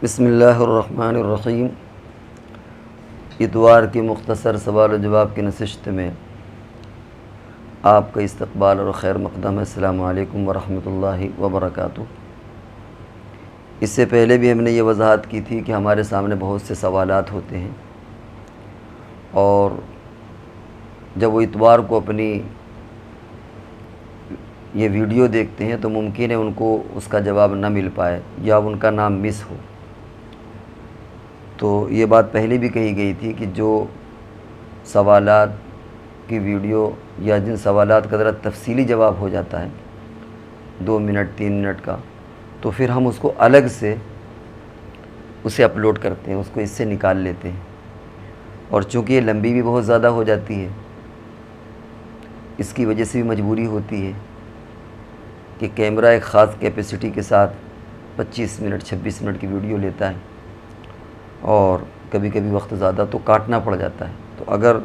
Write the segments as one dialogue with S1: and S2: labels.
S1: بسم اللہ الرحمن الرحیم۔ اتوار کی مختصر سوال و جواب کی نشست میں آپ کا استقبال اور خیر مقدم ہے۔ السلام علیکم ورحمۃ اللہ وبرکاتہ۔ اس سے پہلے بھی ہم نے یہ وضاحت کی تھی کہ ہمارے سامنے بہت سے سوالات ہوتے ہیں، اور جب وہ اتوار کو اپنی یہ ویڈیو دیکھتے ہیں تو ممکن ہے ان کو اس کا جواب نہ مل پائے یا ان کا نام مس ہو۔ تو یہ بات پہلے بھی کہی گئی تھی کہ جو سوالات کی ویڈیو یا جن سوالات کا ذرا تفصیلی جواب ہو جاتا ہے 2 منٹ 3 منٹ کا، تو پھر ہم اس کو الگ سے اسے اپلوڈ کرتے ہیں، اس کو اس سے نکال لیتے ہیں۔ اور چونکہ یہ لمبی بھی بہت زیادہ ہو جاتی ہے، اس کی وجہ سے بھی مجبوری ہوتی ہے کہ کیمرہ ایک خاص کیپیسٹی کے ساتھ 25 منٹ 26 منٹ کی ویڈیو لیتا ہے، اور کبھی کبھی وقت زیادہ تو کاٹنا پڑ جاتا ہے۔ تو اگر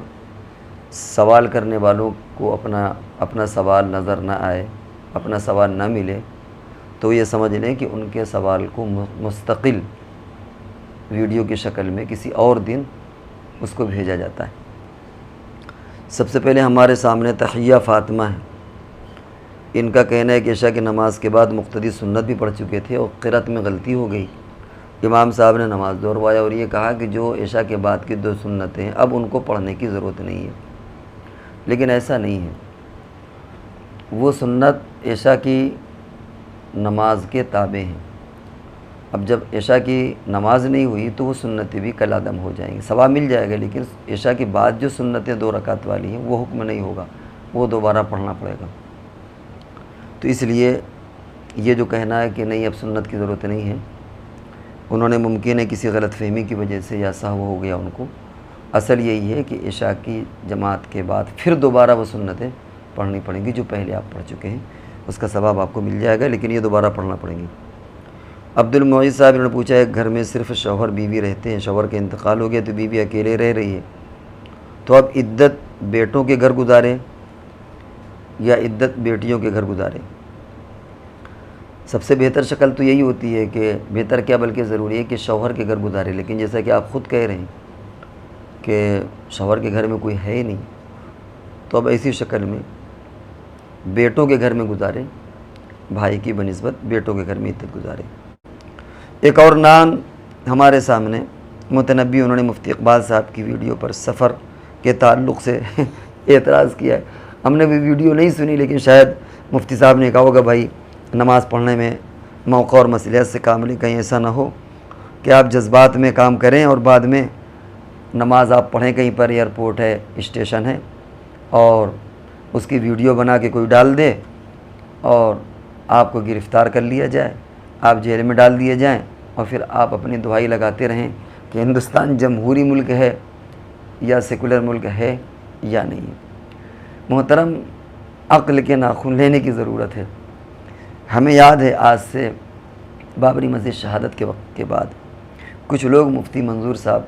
S1: سوال کرنے والوں کو اپنا سوال نظر نہ آئے، اپنا سوال نہ ملے، تو یہ سمجھ لیں کہ ان کے سوال کو مستقل ویڈیو کی شکل میں کسی اور دن اس کو بھیجا جاتا ہے۔ سب سے پہلے ہمارے سامنے تحیہ فاطمہ ہے۔ ان کا کہنا ہے کہ عشاء کی نماز کے بعد مقتدی سنت بھی پڑھ چکے تھے اور قرأت میں غلطی ہو گئی، امام صاحب نے نماز دہروایا اور یہ کہا کہ جو عشاء کے بعد کی 2 سنتیں ہیں اب ان کو پڑھنے کی ضرورت نہیں ہے۔ لیکن ایسا نہیں ہے، وہ سنت عشاء کی نماز کے تابع ہیں۔ اب جب عشاء کی نماز نہیں ہوئی تو وہ سنتیں بھی کالعدم ہو جائیں گی، ثواب مل جائے گا، لیکن عشاء کے بعد جو سنتیں 2 رکعت والی ہیں وہ حکم نہیں ہوگا، وہ دوبارہ پڑھنا پڑے گا۔ تو اس لیے یہ جو کہنا ہے کہ نہیں اب سنت کی ضرورت نہیں ہے، انہوں نے ممکن ہے کسی غلط فہمی کی وجہ سے یا سہو ہو گیا ان کو۔ اصل یہی ہے کہ عشاء کی جماعت کے بعد پھر دوبارہ وہ سنتیں پڑھنی پڑیں گی جو پہلے آپ پڑھ چکے ہیں، اس کا ثواب آپ کو مل جائے گا، لیکن یہ دوبارہ پڑھنا پڑیں گی۔ عبد المعیز صاحب نے پوچھا ہے گھر میں صرف شوہر بیوی رہتے ہیں، شوہر کا انتقال ہو گیا تو بیوی اکیلے رہ رہی ہے، تو اب عدت بیٹوں کے گھر گزاریں یا عدت بیٹیوں کے گھر گزاریں؟ سب سے بہتر شکل تو یہی ہوتی ہے کہ بہتر کیا بلکہ ضروری ہے کہ شوہر کے گھر گزارے، لیکن جیسا کہ آپ خود کہہ رہے ہیں کہ شوہر کے گھر میں کوئی ہے ہی نہیں، تو اب ایسی شکل میں بیٹوں کے گھر میں گزارے، بھائی کی بنسبت بیٹوں کے گھر میں عدت گزارے۔ ایک اور نام ہمارے سامنے متنبی، انہوں نے مفتی اقبال صاحب کی ویڈیو پر سفر کے تعلق سے اعتراض کیا ہے۔ ہم نے بھی ویڈیو نہیں سنی، لیکن شاید مفتی صاحب نے کہا ہوگا بھائی نماز پڑھنے میں موقع اور مصلحت سے کام لیں، کہیں ایسا نہ ہو کہ آپ جذبات میں کام کریں اور بعد میں نماز آپ پڑھیں کہیں پر ایئرپورٹ ہے، اسٹیشن ہے، اور اس کی ویڈیو بنا کے کوئی ڈال دے اور آپ کو گرفتار کر لیا جائے، آپ جیل میں ڈال دیے جائیں، اور پھر آپ اپنی دعائی لگاتے رہیں کہ ہندوستان جمہوری ملک ہے یا سیکولر ملک ہے یا نہیں ہے۔ محترم، عقل کے ناخن لینے کی ضرورت ہے۔ ہمیں یاد ہے آج سے بابری مسجد شہادت کے وقت کے بعد کچھ لوگ مفتی منظور صاحب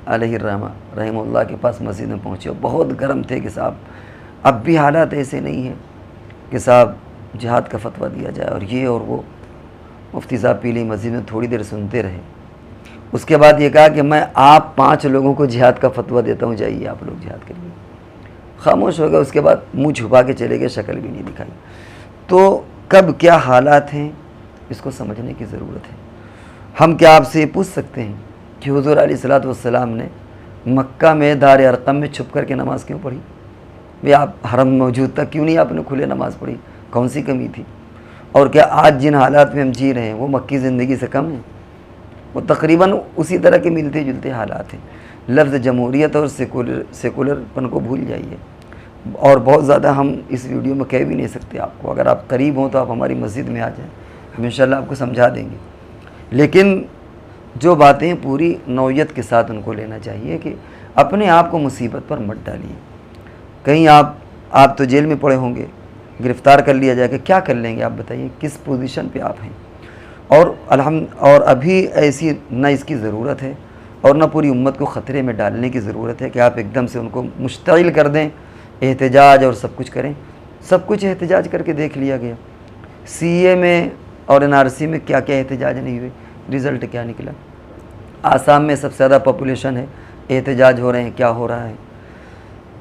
S1: علیہ الرحمہ رحمہ اللہ کے پاس مسجد میں پہنچے اور بہت گرم تھے کہ صاحب اب بھی حالات ایسے نہیں ہیں کہ صاحب جہاد کا فتویٰ دیا جائے، اور یہ اور وہ۔ مفتی صاحب پیلی مسجد میں تھوڑی دیر سنتے رہے، اس کے بعد یہ کہا کہ میں آپ 5 لوگوں کو جہاد کا فتویٰ دیتا ہوں، جائیے آپ لوگ جہاد کریے۔ خاموش ہو گئے، اس کے بعد منہ چھپا کے چلے گئے، شکل بھی نہیں دکھائی۔ تو کب کیا حالات ہیں اس کو سمجھنے کی ضرورت ہے۔ ہم کیا آپ سے یہ پوچھ سکتے ہیں کہ حضور علیہ الصلوۃ والسلام نے مکہ میں دار ارقم میں چھپ کر کے نماز کیوں پڑھی؟ بھئی آپ حرم موجود تھا، کیوں نہیں آپ نے کھلے نماز پڑھی؟ کون سی کمی تھی؟ اور کیا آج جن حالات میں ہم جی رہے ہیں وہ مکی زندگی سے کم ہیں؟ وہ تقریباً اسی طرح کے ملتے جلتے حالات ہیں۔ لفظ جمہوریت اور سیکولر پن کو بھول جائیے، اور بہت زیادہ ہم اس ویڈیو میں کہہ بھی نہیں سکتے آپ کو۔ اگر آپ قریب ہوں تو آپ ہماری مسجد میں آ جائیں، ہم انشاءاللہ آپ کو سمجھا دیں گے، لیکن جو باتیں پوری نوعیت کے ساتھ ان کو لینا چاہیے کہ اپنے آپ کو مصیبت پر مت ڈالیے۔ کہیں آپ تو جیل میں پڑے ہوں گے، گرفتار کر لیا جائے گا، کیا کر لیں گے آپ بتائیے؟ کس پوزیشن پہ آپ ہیں؟ اور ابھی ایسی نہ اس کی ضرورت ہے اور نہ پوری امت کو خطرے میں ڈالنے کی ضرورت ہے کہ آپ ایک دم سے ان کو مشتعل کر دیں، احتجاج اور سب کچھ کریں۔ سب کچھ احتجاج کر کے دیکھ لیا گیا، سی اے میں اور NRC میں کیا کیا احتجاج نہیں ہوئے۔ رزلٹ کیا نکلا؟ آسام میں سب سے زیادہ پاپولیشن ہے، احتجاج ہو رہے ہیں، کیا ہو رہا ہے؟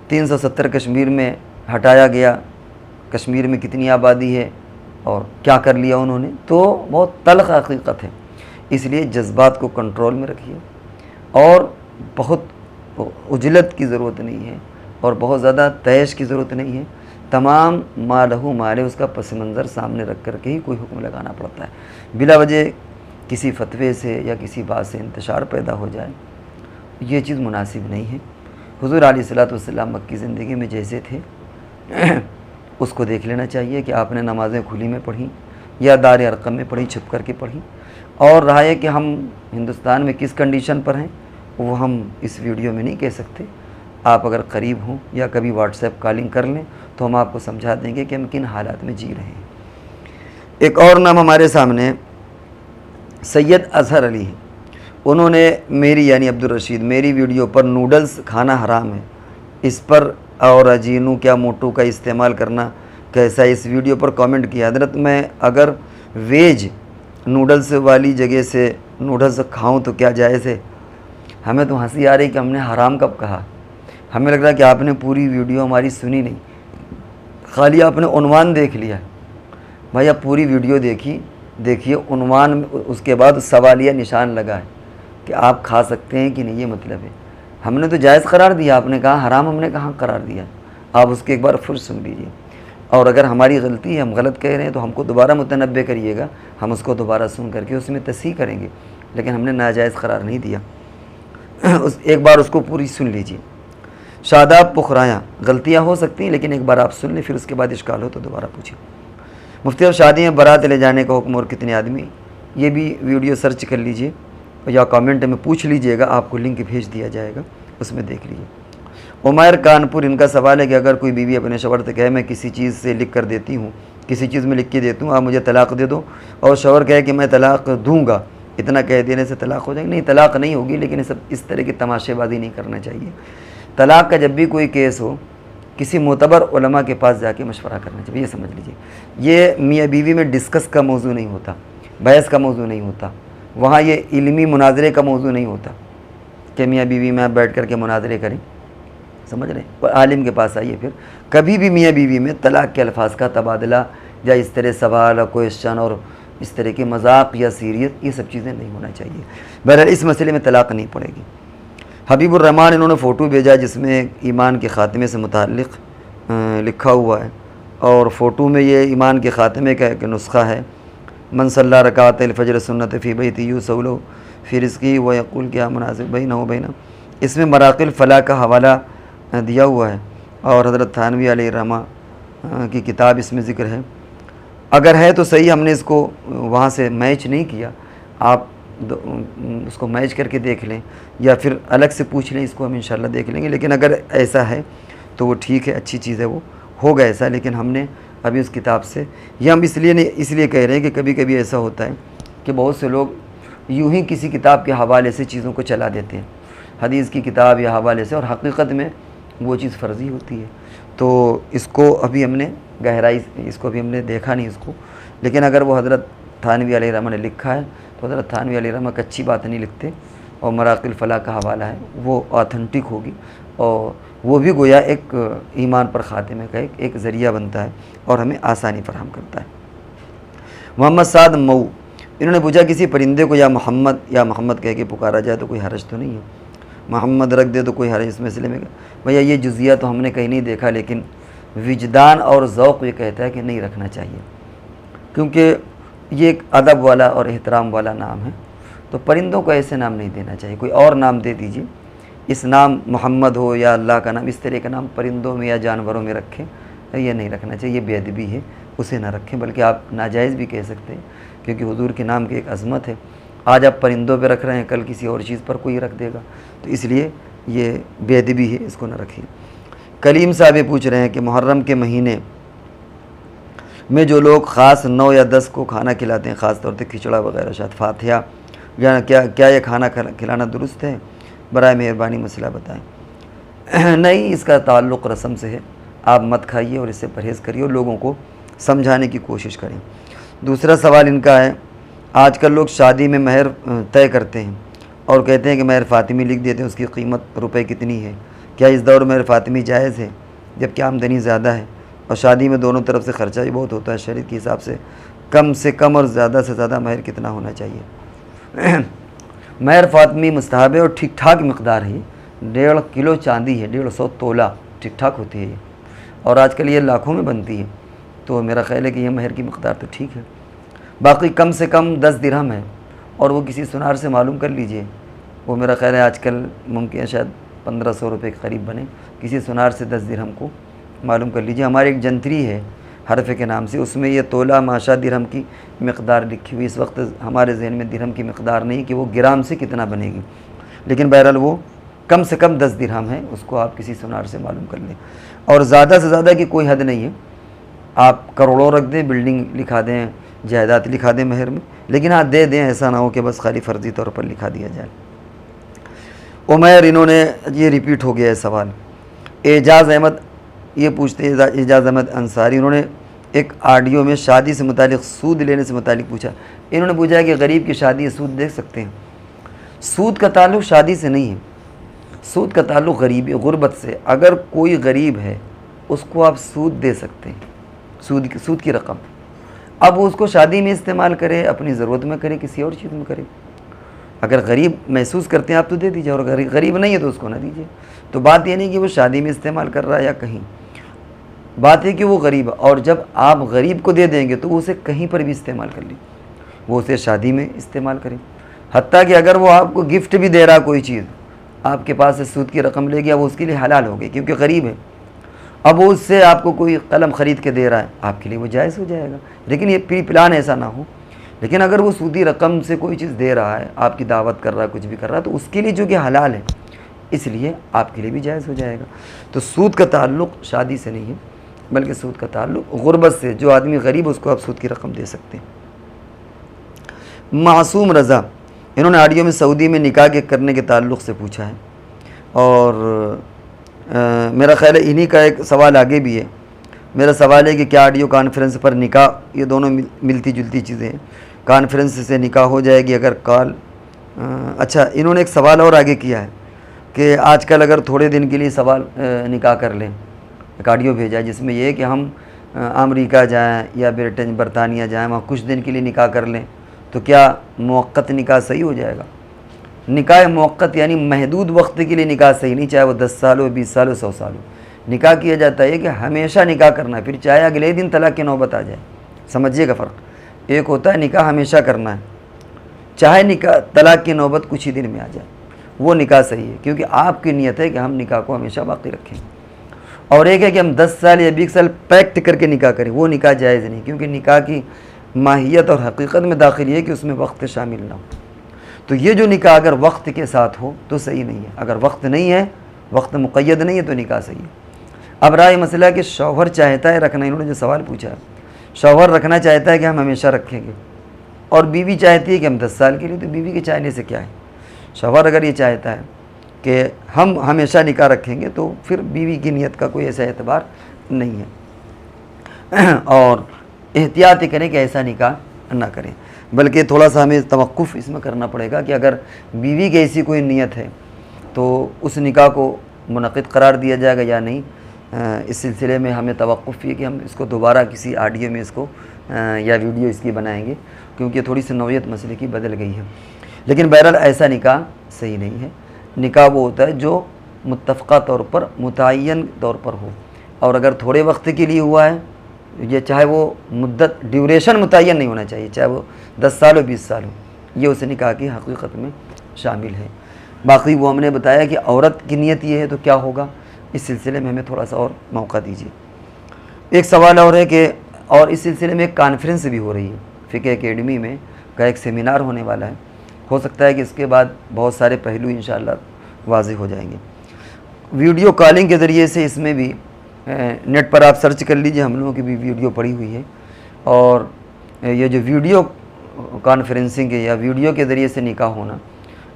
S1: 370 کشمیر میں ہٹایا گیا، کشمیر میں کتنی آبادی ہے اور کیا کر لیا انہوں نے؟ تو بہت تلخ حقیقت ہے۔ اس لیے جذبات کو کنٹرول میں رکھیے، اور بہت عجلت کی ضرورت نہیں ہے، اور بہت زیادہ تیش کی ضرورت نہیں ہے۔ تمام ما لہو مالے اس کا پس منظر سامنے رکھ کر کے ہی کوئی حکم لگانا پڑتا ہے۔ بلا وجہ کسی فتوے سے یا کسی بات سے انتشار پیدا ہو جائے، یہ چیز مناسب نہیں ہے۔ حضور علیہ الصلوۃ والسلام مکی زندگی میں جیسے تھے اس کو دیکھ لینا چاہیے کہ آپ نے نمازیں کھلی میں پڑھیں یا دار ارقم میں پڑھیں، چھپ کر کے پڑھیں۔ اور رہا ہے کہ ہم ہندوستان میں کس کنڈیشن پر ہیں وہ ہم اس ویڈیو میں نہیں کہہ سکتے۔ آپ اگر قریب ہوں یا کبھی واٹس ایپ کالنگ کر لیں تو ہم آپ کو سمجھا دیں گے کہ ہم کن حالات میں جی رہے ہیں۔ ایک اور نام ہمارے سامنے سید اظہر علی ہیں۔ انہوں نے میری یعنی عبدالرشید میری ویڈیو پر نوڈلز کھانا حرام ہے، اس پر اور اجینو کیا موٹو کا استعمال کرنا کیسا ہے، اس ویڈیو پر کامنٹ کیا۔ حضرت میں اگر ویج نوڈلز والی جگہ سے نوڈلز کھاؤں تو کیا جائز ہے؟ ہمیں تو ہنسی آ رہی کہ ہم نے حرام کب کہا؟ ہمیں لگ رہا ہے کہ آپ نے پوری ویڈیو ہماری سنی نہیں، خالی آپ نے عنوان دیکھ لیا۔ بھائی آپ پوری ویڈیو دیکھیے عنوان، اس کے بعد سوالیہ نشان لگا ہے کہ آپ کھا سکتے ہیں کہ نہیں، یہ مطلب ہے۔ ہم نے تو جائز قرار دیا، آپ نے کہا حرام، ہم نے کہاں قرار دیا؟ آپ اس کے ایک بار پھر سن لیجیے، اور اگر ہماری غلطی ہے، ہم غلط کہہ رہے ہیں تو ہم کو دوبارہ متنبہ کریے گا، ہم اس کو دوبارہ سن کر کے اس میں تصحیح کریں گے، لیکن ہم نے ناجائز قرار نہیں دیا۔ ایک بار اس کو پوری سن لیجیے۔ شاداب پخرایا، غلطیاں ہو سکتی ہیں لیکن ایک بار آپ سن لیں، پھر اس کے بعد اشکال ہو تو دوبارہ پوچھیں۔ مفتی صاحب شادی میں بارات لے جانے کا حکم اور کتنے آدمی؟ یہ بھی ویڈیو سرچ کر لیجئے یا کامنٹ میں پوچھ لیجئے گا، آپ کو لنک بھیج دیا جائے گا، اس میں دیکھ لیجئے۔ عمیر کانپور، ان کا سوال ہے کہ اگر کوئی بیوی اپنے شوہر سے کہے میں کسی چیز سے لکھ کر دیتی ہوں، کسی چیز میں لکھ کے دیتی ہوں، آپ مجھے طلاق دے دو، اور شوہر کہے کہ میں طلاق دوں گا، اتنا کہہ دینے سے طلاق ہو جائے گی؟ نہیں، طلاق نہیں ہوگی، لیکن اس طرح کی تماشے بازی نہیں کرنا چاہیے۔ طلاق کا جب بھی کوئی کیس ہو، کسی معتبر علماء کے پاس جا کے مشورہ کرنا چاہیے، یہ سمجھ لیجیے۔ یہ میاں بیوی میں ڈسکس کا موضوع نہیں ہوتا، بحث کا موضوع نہیں ہوتا، وہاں یہ علمی مناظرے کا موضوع نہیں ہوتا کہ میاں بیوی میں آپ بیٹھ کر کے مناظرے کریں، سمجھ رہے ہیں؟ عالم کے پاس آئیے۔ پھر کبھی بھی میاں بیوی میں طلاق کے الفاظ کا تبادلہ یا اس طرح سوال اور کویشچن اور اس طرح کے مذاق یا سیریت، یہ سب چیزیں نہیں ہونا چاہیے۔ بہرحال اس مسئلے میں طلاق نہیں پڑے گی۔ حبیب الرحمان، انہوں نے فوٹو بھیجا جس میں ایمان کے خاتمے سے متعلق لکھا ہوا ہے، اور فوٹو میں یہ ایمان کے خاتمے کا ایک نسخہ ہے، من صلی رکعت الفجر سنت فی بیتی یوسول فی رزقی و یقول کیا مناسب بینہ و بینہ۔ اس میں مراقل فلاح کا حوالہ دیا ہوا ہے، اور حضرت تھانوی علیہ الرحمہ کی کتاب اس میں ذکر ہے۔ اگر ہے تو صحیح، ہم نے اس کو وہاں سے میچ نہیں کیا، آپ اس کو میچ کر کے دیکھ لیں یا پھر الگ سے پوچھ لیں، اس کو ہم انشاءاللہ دیکھ لیں گے۔ لیکن اگر ایسا ہے تو وہ ٹھیک ہے، اچھی چیز ہے، وہ ہوگا ایسا، لیکن ہم نے ابھی اس کتاب سے، یہ ہم اس لیے کہہ رہے ہیں کہ کبھی کبھی ایسا ہوتا ہے کہ بہت سے لوگ یوں ہی کسی کتاب کے حوالے سے چیزوں کو چلا دیتے ہیں، حدیث کی کتاب یا حوالے سے، اور حقیقت میں وہ چیز فرضی ہوتی ہے۔ تو اس کو ابھی ہم نے گہرائی، اس کو ابھی ہم نے دیکھا نہیں اس کو، لیکن اگر وہ حضرت تھانوی علیہ الرحمہ نے لکھا ہے تو حضرت تھانوی علیہ الرحمہ کچھی بات نہیں لکھتے، اور مراقل فلاح کا حوالہ ہے، وہ آتھنٹک ہوگی، اور وہ بھی گویا ایک ایمان پر خاتمے کا ایک ذریعہ بنتا ہے اور ہمیں آسانی فراہم کرتا ہے۔ محمد سعد مئو، انہوں نے پوچھا کسی پرندے کو یا محمد کہہ کے پکارا جائے تو کوئی حرج تو نہیں ہے؟ محمد رکھ دے تو کوئی حرج اس مسئلے میں؟ بھیا یہ جزیہ تو ہم نے کہیں نہیں دیکھا، لیکن وجدان اور ذوق یہ کہتا ہے کہ نہیں رکھنا چاہیے، کیونکہ یہ ایک ادب والا اور احترام والا نام ہے، تو پرندوں کو ایسے نام نہیں دینا چاہیے، کوئی اور نام دے دیجئے۔ اس نام محمد ہو یا اللہ کا نام، اس طرح کا نام پرندوں میں یا جانوروں میں رکھیں، یہ نہیں رکھنا چاہیے، یہ بے ادبی ہے، اسے نہ رکھیں، بلکہ آپ ناجائز بھی کہہ سکتے ہیں، کیونکہ حضور کے نام کی ایک عظمت ہے۔ آج آپ پرندوں پہ رکھ رہے ہیں، کل کسی اور چیز پر کوئی رکھ دے گا، تو اس لیے یہ بے ادبی ہے، اس کو نہ رکھیں۔ کلیم صاحب یہ پوچھ رہے ہیں کہ محرم کے مہینے میں جو لوگ خاص 9 یا 10 کو کھانا کھلاتے ہیں، خاص طور سے کھچڑا وغیرہ، شاید فاتحہ، یا کیا یہ کھانا کھلانا درست ہے؟ برائے مہربانی مسئلہ بتائیں۔ نہیں، اس کا تعلق رسم سے ہے، آپ مت کھائیے اور اس سے پرہیز کریے اور لوگوں کو سمجھانے کی کوشش کریں۔ دوسرا سوال ان کا ہے آج کل لوگ شادی میں مہر طے کرتے ہیں اور کہتے ہیں کہ مہر فاطمی لکھ دیتے ہیں، اس کی قیمت روپے کتنی ہے، کیا اس دور میں مہر فاطمی جائز ہے جبکہ آمدنی زیادہ ہے اور شادی میں دونوں طرف سے خرچہ بھی بہت ہوتا ہے؟ شریعت کے حساب سے کم اور زیادہ سے زیادہ مہر کتنا ہونا چاہیے؟ مہر فاطمی مستحب ہے اور ٹھیک ٹھاک مقدار ہے، 1.5 کلو چاندی ہے، 150 تولہ، ٹھیک ٹھاک ہوتی ہے یہ، اور آج کل یہ لاکھوں میں بنتی ہے، تو میرا خیال ہے کہ یہ مہر کی مقدار تو ٹھیک ہے۔ باقی کم سے کم 10 درہم ہے، اور وہ کسی سنار سے معلوم کر لیجئے، وہ میرا خیال ہے آج کل ممکن ہے شاید 1500 روپے کے قریب بنے، کسی سنار سے 10 درہم کو معلوم کر لیجئے۔ ہماری ایک جنتری ہے حرفے کے نام سے، اس میں یہ تولہ ماشا درہم کی مقدار لکھی ہوئی، اس وقت ہمارے ذہن میں درہم کی مقدار نہیں کہ وہ گرام سے کتنا بنے گی، لیکن بہرحال وہ کم سے کم 10 درہم ہے، اس کو آپ کسی سنار سے معلوم کر لیں، اور زیادہ سے زیادہ کی کوئی حد نہیں ہے، آپ کروڑوں رکھ دیں، بلڈنگ لکھا دیں، جائیداد لکھا دیں مہر میں، لیکن ہاں دے دیں، ایسا نہ ہو کہ بس خالی فرضی طور پر لکھا دیا جائے۔ عمیر، انہوں نے یہ ریپیٹ ہو گیا ہے سوال، اعجاز احمد یہ پوچھتے ہیں، اعجاز احمد انصاری، انہوں نے ایک آڈیو میں شادی سے متعلق سود لینے سے متعلق پوچھا، انہوں نے پوچھا کہ غریب کی شادی ہے، سود دے سکتے ہیں؟ سود کا تعلق شادی سے نہیں ہے، سود کا تعلق غریبی غربت سے، اگر کوئی غریب ہے اس کو آپ سود دے سکتے ہیں، سود کی رقم، اب وہ اس کو شادی میں استعمال کرے، اپنی ضرورت میں کرے، کسی اور چیز میں کرے، اگر غریب محسوس کرتے ہیں آپ تو دے دیجیے، اور اگر غریب نہیں ہے تو اس کو نہ دیجیے۔ تو بات یہ نہیں کہ وہ شادی میں استعمال کر رہا ہے یا کہیں، بات ہے کہ وہ غریب ہے، اور جب آپ غریب کو دے دیں گے تو وہ اسے کہیں پر بھی استعمال کر لیں، وہ اسے شادی میں استعمال کریں، حتیٰ کہ اگر وہ آپ کو گفٹ بھی دے رہا کوئی چیز، آپ کے پاس سے سود کی رقم لے گیا، وہ اس کے لیے حلال ہو گئی کیونکہ غریب ہے، اب وہ اس سے آپ کو کوئی قلم خرید کے دے رہا ہے، آپ کے لیے وہ جائز ہو جائے گا، لیکن یہ پری پلان ایسا نہ ہو۔ لیکن اگر وہ سودی رقم سے کوئی چیز دے رہا ہے، آپ کی دعوت کر رہا ہے، کچھ بھی کر رہا ہے، تو اس کے لیے جو کہ حلال ہے، اس لیے آپ کے لیے بھی جائز ہو جائے گا۔ تو سود کا تعلق شادی سے نہیں ہے، بلکہ سود کا تعلق غربت سے، جو آدمی غریب اس کو آپ سود کی رقم دے سکتے ہیں۔ معصوم رضا، انہوں نے آڈیو میں سعودی میں نکاح کے کرنے کے تعلق سے پوچھا ہے، اور میرا خیال ہے انہی کا ایک سوال آگے بھی ہے۔ میرا سوال ہے کہ کیا آڈیو کانفرنس پر نکاح، یہ دونوں ملتی جلتی چیزیں ہیں، کانفرنس سے نکاح ہو جائے گی اگر کال؟ اچھا، انہوں نے ایک سوال اور آگے کیا ہے کہ آج کل اگر تھوڑے دن کے لیے نکاح کر لیں، ایک آڈیو بھیجا ہے جس میں یہ ہے کہ ہم امریکہ جائیں یا برطانیہ جائیں، وہاں کچھ دن کے لیے نکاح کر لیں، تو کیا موقت نکاح صحیح ہو جائے گا؟ نکاح موقت یعنی محدود وقت کے لیے نکاح صحیح نہیں، چاہے وہ 10 سال ہو، 20 سال ہو، 100 سال ہو، نکاح کیا جاتا ہے کہ ہمیشہ نکاح کرنا ہے، پھر چاہے اگلے دن طلاق کی نوبت آ جائے، سمجھیے گا فرق، ایک ہوتا ہے نکاح ہمیشہ کرنا ہے، چاہے نکاح طلاق کی نوبت کچھ ہی دن میں آ جائے، وہ نکاح صحیح ہے کیونکہ آپ کی نیت ہے کہ ہم نکاح کو ہمیشہ باقی رکھیں، اور ایک ہے کہ ہم 10 سال یا 20 سال پیکٹ کر کے نکاح کریں، وہ نکاح جائز نہیں، کیونکہ نکاح کی ماہیت اور حقیقت میں داخل یہ ہے کہ اس میں وقت شامل نہ ہو۔ تو یہ جو نکاح اگر وقت کے ساتھ ہو تو صحیح نہیں ہے، اگر وقت نہیں ہے، وقت مقید نہیں ہے تو نکاح صحیح ہے۔ اب رائے مسئلہ کہ شوہر چاہتا ہے رکھنا، انہوں نے جو سوال پوچھا ہے، شوہر رکھنا چاہتا ہے کہ ہم ہمیشہ رکھیں گے، اور بیوی چاہتی ہے کہ ہم 10 سال کے لیے، تو بیوی کے چاہنے سے کیا ہے؟ شوہر اگر یہ چاہتا ہے کہ ہم ہمیشہ نکاح رکھیں گے تو پھر بیوی کی نیت کا کوئی ایسا اعتبار نہیں ہے، اور احتیاط کریں کہ ایسا نکاح نہ کریں، بلکہ تھوڑا سا ہمیں توقف اس میں کرنا پڑے گا کہ اگر بیوی کی ایسی کوئی نیت ہے تو اس نکاح کو منعقد قرار دیا جائے گا یا نہیں۔ اس سلسلے میں ہمیں توقف یہ کہ ہم اس کو دوبارہ کسی آڈیو میں اس کو یا ویڈیو اس کی بنائیں گے، کیونکہ تھوڑی سی نوعیت مسئلے کی بدل گئی ہے، لیکن بہرحال ایسا نکاح صحیح نہیں ہے۔ نکاح وہ ہوتا ہے جو متفقہ طور پر، متعین طور پر ہو، اور اگر تھوڑے وقت کے لیے ہوا ہے، یہ چاہے وہ مدت ڈیوریشن متعین نہیں ہونا چاہیے، چاہے وہ 10 سال ہو، 20 سال ہو، یہ اس نکاح کی حقیقت میں شامل ہے۔ باقی وہ ہم نے بتایا کہ عورت کی نیت یہ ہے تو کیا ہوگا، اس سلسلے میں ہمیں تھوڑا سا اور موقع دیجیے۔ ایک سوال اور ہے کہ، اور اس سلسلے میں ایک کانفرنس بھی ہو رہی ہے، فقہ اکیڈمی میں کا ایک سیمینار ہونے والا ہے، ہو سکتا ہے کہ اس کے بعد بہت سارے پہلو انشاءاللہ واضح ہو جائیں گے۔ ویڈیو کالنگ کے ذریعے سے، اس میں بھی نیٹ پر آپ سرچ کر لیجئے، ہم لوگوں کی بھی ویڈیو پڑی ہوئی ہے، اور یہ جو ویڈیو کانفرنسنگ ہے یا ویڈیو کے ذریعے سے نکاح ہونا،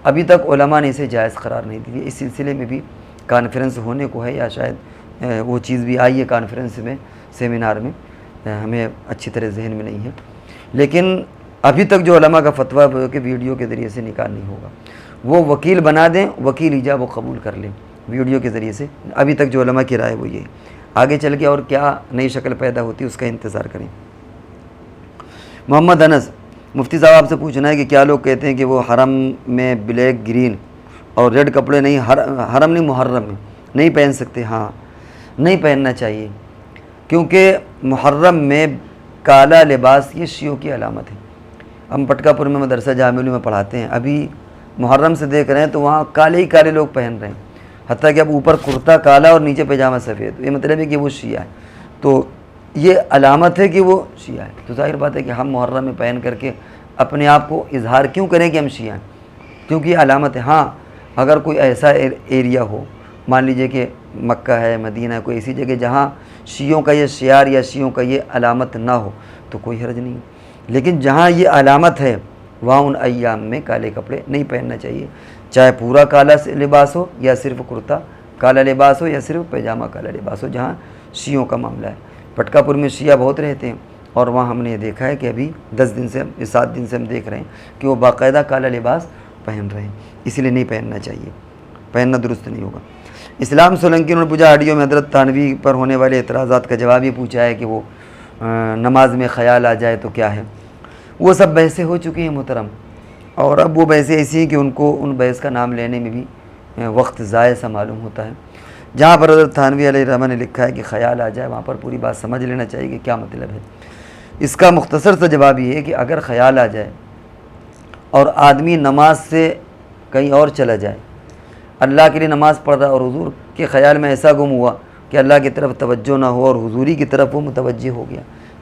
S1: ابھی تک علماء نے اسے جائز قرار نہیں دی ہے۔ اس سلسلے میں بھی کانفرنس ہونے کو ہے، یا شاید وہ چیز بھی آئی ہے کانفرنس میں، سیمینار میں، ہمیں اچھی طرح ذہن میں نہیں ہے، لیکن ابھی تک جو علماء کا فتویٰ کہ ویڈیو کے ذریعے سے نکاح نہیں ہوگا، وہ وکیل بنا دیں، وکیل ایجاب و قبول کر لیں ویڈیو کے ذریعے سے، ابھی تک جو علماء کی رائے وہ یہ ہے۔ آگے چل کے اور کیا نئی شکل پیدا ہوتی ہے اس کا انتظار کریں۔ محمد انس، مفتی صاحب آپ سے پوچھنا ہے کہ کیا لوگ کہتے ہیں کہ وہ حرم میں بلیک، گرین اور ریڈ کپڑے نہیں، حرم نہیں محرم میں نہیں پہن سکتے؟ ہاں، نہیں پہننا چاہیے، کیونکہ محرم میں کالا لباس یہ شیعوں کی علامت ہے۔ ہم پٹکا پور میں مدرسہ جامعہ میں پڑھاتے ہیں، ابھی محرم سے دیکھ رہے ہیں تو وہاں کالے ہی کالے لوگ پہن رہے ہیں، حتیٰ کہ اب اوپر کرتا کالا اور نیچے پاجامہ سفید، یہ مطلب ہے کہ وہ شیعہ ہے، تو یہ علامت ہے کہ وہ شیعہ ہے۔ تو ظاہر بات ہے کہ ہم محرم میں پہن کر کے اپنے آپ کو اظہار کیوں کریں کہ ہم شیعہ ہیں، کیونکہ یہ علامت ہے۔ ہاں، اگر کوئی ایسا ایریا ہو، مان لیجئے کہ مکہ ہے، مدینہ ہے، کوئی ایسی جگہ جہاں شیعوں کا یہ شعار یا شیعوں کا یہ علامت نہ ہو تو کوئی حرج نہیں، لیکن جہاں یہ علامت ہے وہاں ان ایام میں کالے کپڑے نہیں پہننا چاہیے، چاہے پورا کالا لباس ہو یا صرف کرتا کالا لباس ہو یا صرف پیجامہ کالا لباس ہو، جہاں شیعوں کا معاملہ ہے۔ پٹکا پور میں شیعہ بہت رہتے ہیں اور وہاں ہم نے دیکھا ہے کہ ابھی 7 دن سے ہم دیکھ رہے ہیں کہ وہ باقاعدہ کالا لباس پہن رہے ہیں، اس لیے نہیں پہننا چاہیے، پہننا درست نہیں ہوگا۔ اسلام سولنکی انہوں نے پوچھا آڈیو میں حضرت تھانوی پر ہونے والے اعتراضات کا جواب یہ پوچھا ہے کہ وہ نماز میں خیال آ جائے تو کیا ہے۔ وہ سب بحثیں ہو چکی ہیں محترم، اور اب وہ بحثیں ایسی ہیں کہ ان کو ان بحث کا نام لینے میں بھی وقت ضائع سا معلوم ہوتا ہے۔ جہاں پر حضرت تھانوی علیہ الرحمہ نے لکھا ہے کہ خیال آ جائے، وہاں پر پوری بات سمجھ لینا چاہیے کہ کیا مطلب ہے۔ اس کا مختصر سا جواب یہ ہے کہ اگر خیال آ جائے اور آدمی نماز سے کہیں اور چلا جائے، اللہ کے لیے نماز پڑھ رہا اور حضور کے خیال میں ایسا گم ہوا کہ اللہ کی طرف توجہ نہ ہو اور حضوری کی طرف وہ متوجہ ہو گیا،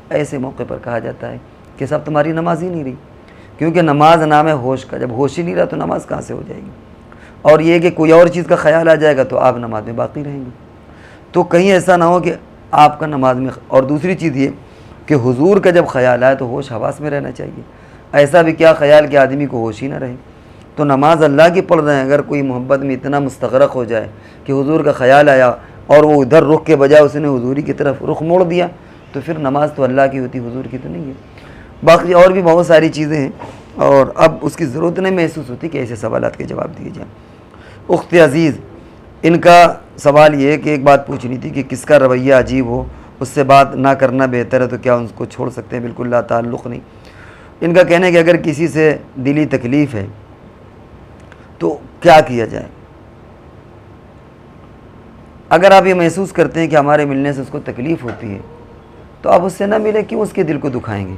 S1: ایسے موقع پر کہا جاتا ہے کہ صاحب تمہاری نماز ہی نہیں رہی، کیونکہ نماز نام ہے ہوش کا، جب ہوش ہی نہیں رہا تو نماز کہاں سے ہو جائے گی۔ اور یہ کہ کوئی اور چیز کا خیال آ جائے گا تو آپ نماز میں باقی رہیں گے، تو کہیں ایسا نہ ہو کہ آپ کا نماز میں۔ اور دوسری چیز یہ کہ حضور کا جب خیال آئے تو ہوش حواس میں رہنا چاہیے، ایسا بھی کیا خیال کہ آدمی کو ہوش ہی نہ رہے۔ تو نماز اللہ کی پڑھ رہے ہیں، اگر کوئی محبت میں اتنا مستغرق ہو جائے کہ حضور کا خیال آیا اور وہ ادھر رخ کے بجائے اس نے حضوری کی طرف رخ موڑ دیا تو پھر نماز تو اللہ کی ہوتی، حضور کی تو نہیں ہے۔ باقی اور بھی بہت ساری چیزیں ہیں اور اب اس کی ضرورت نہیں محسوس ہوتی کہ ایسے سوالات کے جواب دیے جائیں۔ اخت عزیز، ان کا سوال یہ ہے کہ ایک بات پوچھنی تھی کہ کس کا رویہ عجیب ہو اس سے بات نہ کرنا بہتر ہے، تو کیا ان کو چھوڑ سکتے ہیں؟ بالکل لا تعلق نہیں۔ ان کا کہنا ہے کہ اگر کسی سے دلی تکلیف ہے تو کیا کیا جائے؟ اگر آپ یہ محسوس کرتے ہیں کہ ہمارے ملنے سے اس کو تکلیف ہوتی ہے تو آپ اس سے نہ ملیں، کیوں اس کے دل کو دکھائیں گے؟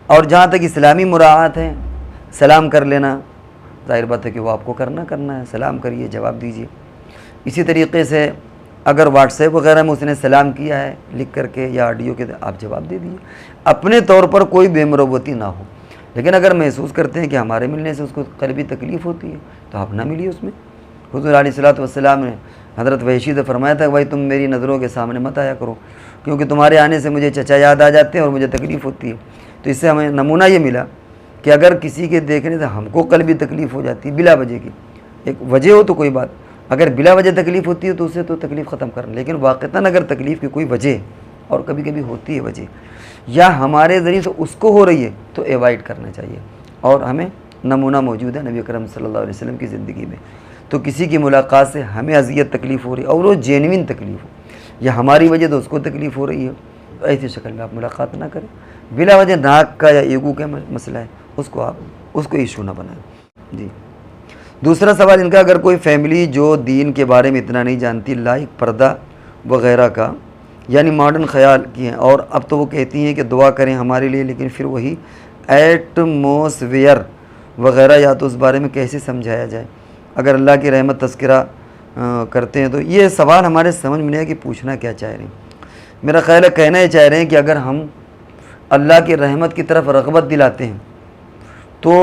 S1: اور جہاں تک اسلامی مراعات ہے، سلام کر لینا، ظاہر بات ہے کہ وہ آپ کو کرنا ہے، سلام کریے، جواب دیجیے۔ اسی طریقے سے اگر واٹس ایپ وغیرہ میں اس نے سلام کیا ہے لکھ کر کے یا آڈیو کے، آپ جواب دے دیجیے، اپنے طور پر کوئی بے مروتی نہ ہو۔ لیکن اگر محسوس کرتے ہیں کہ ہمارے ملنے سے اس کو قلبی تکلیف ہوتی ہے تو آپ نہ ملیے اس میں۔ حضور علیہ الصلوۃ والسلام نے حضرت وحشی سے فرمایا تھا کہ بھائی تم میری نظروں کے سامنے مت آیا کرو، کیونکہ تمہارے آنے سے مجھے چچا یاد آ جاتے ہیں اور مجھے تکلیف ہوتی ہے۔ تو اس سے ہمیں نمونہ یہ ملا کہ اگر کسی کے دیکھنے سے ہم کو قلبی تکلیف ہو جاتی ہے بلا وجہ کی، ایک وجہ ہو تو کوئی بات، اگر بلا وجہ تکلیف ہوتی ہے تو اسے تو تکلیف ختم کرنا، لیکن واقعتاً اگر تکلیف کی کوئی وجہ، اور کبھی کبھی ہوتی ہے وجہ، یا ہمارے ذریعے سے اس کو ہو رہی ہے تو ایوائڈ کرنا چاہیے۔ اور ہمیں نمونہ موجود ہے نبی اکرم صلی اللہ علیہ وسلم کی زندگی میں، تو کسی کی ملاقات سے ہمیں اذیت تکلیف ہو رہی ہے اور وہ جینوین تکلیف ہو، یا ہماری وجہ تو اس کو تکلیف ہو رہی ہے، تو ایسی شکل میں آپ ملاقات نہ کریں۔ بلا وجہ ناک کا یا ایگو کا مسئلہ ہے، اس کو ایشو نہ بنائیں۔ جی، دوسرا سوال ان کا، اگر کوئی فیملی جو دین کے بارے میں اتنا نہیں جانتی، لائق پردہ وغیرہ کا یعنی ماڈرن خیال کی ہیں، اور اب تو وہ کہتی ہیں کہ دعا کریں ہمارے لیے، لیکن پھر وہی ایٹموسفیئر وغیرہ، یا تو اس بارے میں کیسے سمجھایا جائے؟ اگر اللہ کی رحمت تذکرہ کرتے ہیں تو یہ سوال ہمارے سمجھ میں نہیں ہے کہ پوچھنا کیا چاہ رہے ہیں۔ میرا خیال ہے کہنا یہ چاہ رہے ہیں کہ اگر ہم اللہ کی رحمت کی طرف رغبت دلاتے ہیں تو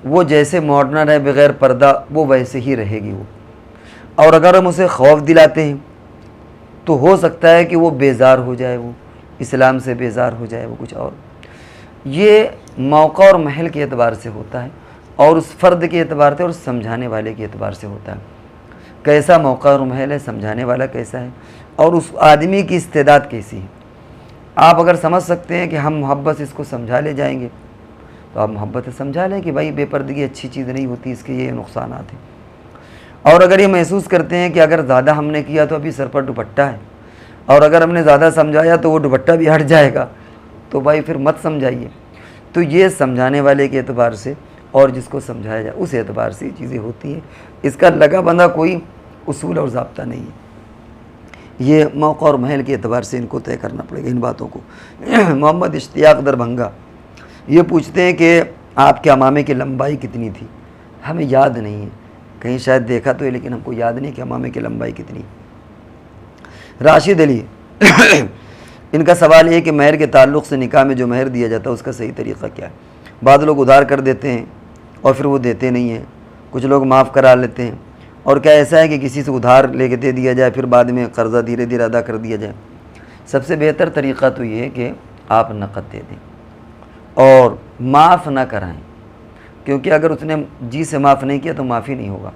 S1: وہ جیسے ماڈرن ہے بغیر پردہ وہ ویسے ہی رہے گی وہ، اور اگر ہم اسے خوف دلاتے ہیں تو ہو سکتا ہے کہ وہ بیزار ہو جائے، وہ اسلام سے بیزار ہو جائے، وہ کچھ اور۔ یہ موقع اور محل کے اعتبار سے ہوتا ہے، اور اس فرد کے اعتبار سے اور سمجھانے والے کے اعتبار سے ہوتا ہے، کیسا موقع اور محل ہے، سمجھانے والا کیسا ہے، اور اس آدمی کی استعداد کیسی ہے۔ آپ اگر سمجھ سکتے ہیں کہ ہم محبت سے اس کو سمجھا لے جائیں گے تو آپ محبت سے سمجھا لیں کہ بھائی بے پردگی اچھی چیز نہیں ہوتی، اس کے یہ نقصانات ہیں۔ اور اگر یہ محسوس کرتے ہیں کہ اگر زیادہ ہم نے کیا تو ابھی سر پر دوپٹہ ہے، اور اگر ہم نے زیادہ سمجھایا تو وہ دوپٹہ بھی ہٹ جائے گا، تو بھائی پھر مت سمجھائیے۔ تو یہ سمجھانے والے کے اعتبار سے اور جس کو سمجھایا جائے اس اعتبار سے یہ چیزیں ہوتی ہیں، اس کا لگا بندہ کوئی اصول اور ضابطہ نہیں ہے۔ یہ موقع اور محل کے اعتبار سے ان کو طے کرنا پڑے گا ان باتوں کو۔ محمد اشتیاق دربھنگا یہ پوچھتے ہیں کہ آپ کے امامے کی لمبائی کتنی تھی؟ ہمیں یاد نہیں ہے، کہیں شاید دیکھا تو ہے لیکن ہم کو یاد نہیں کہ امامے کی لمبائی کتنی۔ راشد علی ان کا سوال یہ کہ مہر کے تعلق سے نکاح میں جو مہر دیا جاتا ہے اس کا صحیح طریقہ کیا ہے؟ بعض لوگ ادھار کر دیتے ہیں اور پھر وہ دیتے نہیں ہیں، کچھ لوگ معاف کرا لیتے ہیں، اور کیا ایسا ہے کہ کسی سے ادھار لے کے دے دیا جائے پھر بعد میں قرضہ دھیرے دھیرے ادا کر دیا جائے؟ سب سے بہتر طریقہ تو یہ ہے کہ آپ نقد دے دیں اور معاف نہ کرائیں، کیونکہ اگر اس نے جی سے معاف نہیں کیا تو معافی نہیں ہوگا،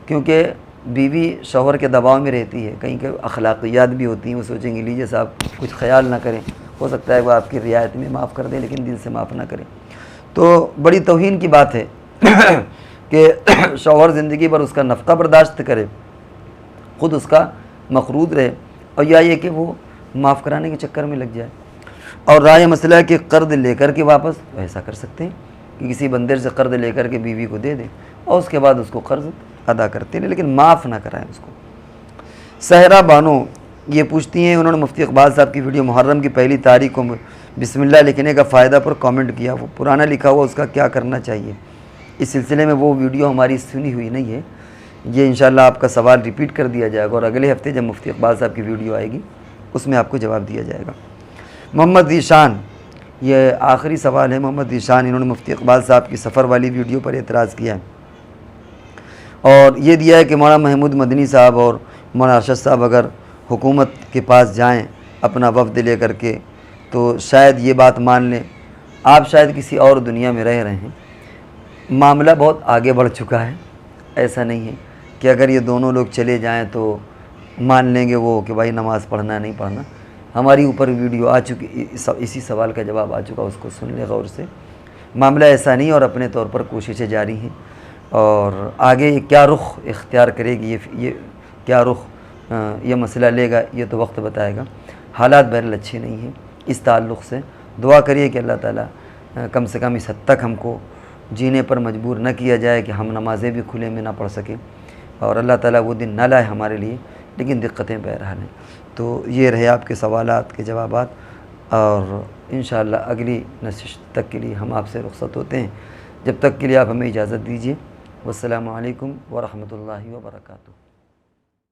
S1: کیونکہ بیوی شوہر کے دباؤ میں رہتی ہے، کہیں کہ اخلاقیات بھی ہوتی ہیں، وہ سوچیں گے لیجیے صاحب کچھ خیال نہ کریں، ہو سکتا ہے وہ آپ کی رعایت میں معاف کر دیں لیکن دل سے معاف نہ کریں۔ تو بڑی توہین کی بات ہے کہ شوہر زندگی بھر اس کا نفقہ برداشت کرے، خود اس کا مقروض رہے، اور یا یہ کہ وہ معاف کرانے کے چکر میں لگ جائے۔ اور رائے مسئلہ ہے کہ قرض لے کر کے واپس ایسا کر سکتے ہیں کہ کسی بندر سے قرض لے کر کے بیوی کو دے دیں اور اس کے بعد اس کو قرض ادا کرتے ہیں، لیکن معاف نہ کرائیں اس کو۔ صحرا بانو یہ پوچھتی ہیں، انہوں نے مفتی اقبال صاحب کی ویڈیو محرم کی پہلی تاریخ کو بسم اللہ لکھنے کا فائدہ پر کامنٹ کیا، وہ پرانا لکھا ہوا اس کا کیا کرنا چاہیے؟ اس سلسلے میں وہ ویڈیو ہماری سنی ہوئی نہیں ہے، یہ انشاءاللہ آپ کا سوال ریپیٹ کر دیا جائے گا اور اگلے ہفتے جب مفتی اقبال صاحب کی ویڈیو آئے گی اس میں آپ کو جواب دیا جائے گا۔ محمد ذیشان یہ آخری سوال ہے، محمد ذیشان انہوں نے مفتی اقبال صاحب کی سفر والی ویڈیو پر اعتراض کیا ہے اور یہ دیا ہے کہ مولانا محمود مدنی صاحب اور مولانا ارشد صاحب اگر حکومت کے پاس جائیں اپنا وفد لے کر کے تو شاید یہ بات مان لیں، آپ شاید کسی اور دنیا میں رہ رہے ہیں، معاملہ بہت آگے بڑھ چکا ہے، ایسا نہیں ہے کہ اگر یہ دونوں لوگ چلے جائیں تو مان لیں گے وہ کہ بھائی نماز پڑھنا نہیں پڑھنا۔ ہماری اوپر ویڈیو آ چکی، اسی سوال کا جواب آ چکا، اس کو سن لے غور سے۔ معاملہ ایسا نہیں اور اپنے طور پر کوششیں جاری ہیں، اور آگے یہ کیا رخ اختیار کرے گی، یہ کیا رخ یہ مسئلہ لے گا یہ تو وقت بتائے گا۔ حالات بہرحال اچھے نہیں ہیں، اس تعلق سے دعا کریے کہ اللہ تعالیٰ کم سے کم اس حد تک ہم کو جینے پر مجبور نہ کیا جائے کہ ہم نمازیں بھی کھلے میں نہ پڑھ سکیں، اور اللہ تعالیٰ وہ دن نہ لائے ہمارے لیے، لیکن دقتیں بہرحال ہیں۔ تو یہ رہے آپ کے سوالات کے جوابات، اور انشاءاللہ اگلی نشست تک کے لیے ہم آپ سے رخصت ہوتے ہیں، جب تک کے لیے آپ ہمیں اجازت دیجیے۔ والسلام علیکم ورحمۃ اللہ وبرکاتہ۔